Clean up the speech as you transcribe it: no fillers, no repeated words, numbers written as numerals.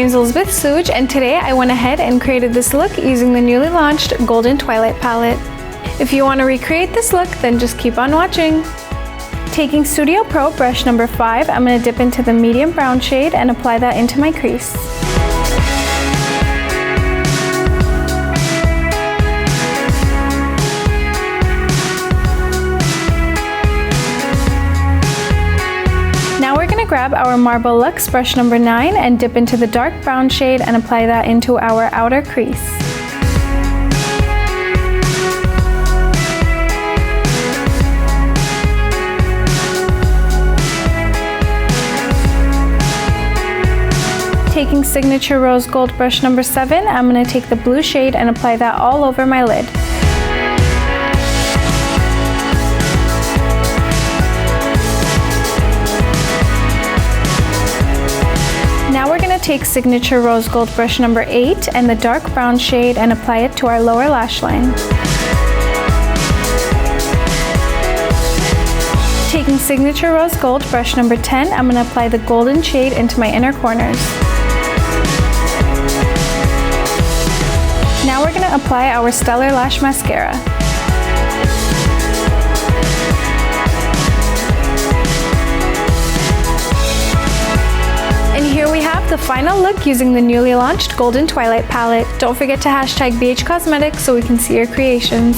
name's Elizabeth Suj, and today I went ahead and created this look using the newly launched Golden Twilight palette. If you want to recreate this look, then just keep on watching. Taking Studio Pro brush number 5, I'm going to dip into the medium brown shade and apply that into my crease. Now we're going to grab our Marble Luxe brush number 9 and dip into the dark brown shade and apply that into our outer crease. Taking Signature Rose Gold brush number 7, I'm going to take the blue shade and apply that all over my lid. Now we're going to take Signature Rose Gold brush number 8 and the dark brown shade and apply it to our lower lash line. Taking Signature Rose Gold brush number 10, I'm going to apply the golden shade into my inner corners. Now we're going to apply our Stellar Lash Mascara. And here we have the final look using the newly launched Golden Twilight palette. Don't forget to hashtag BH Cosmetics so we can see your creations.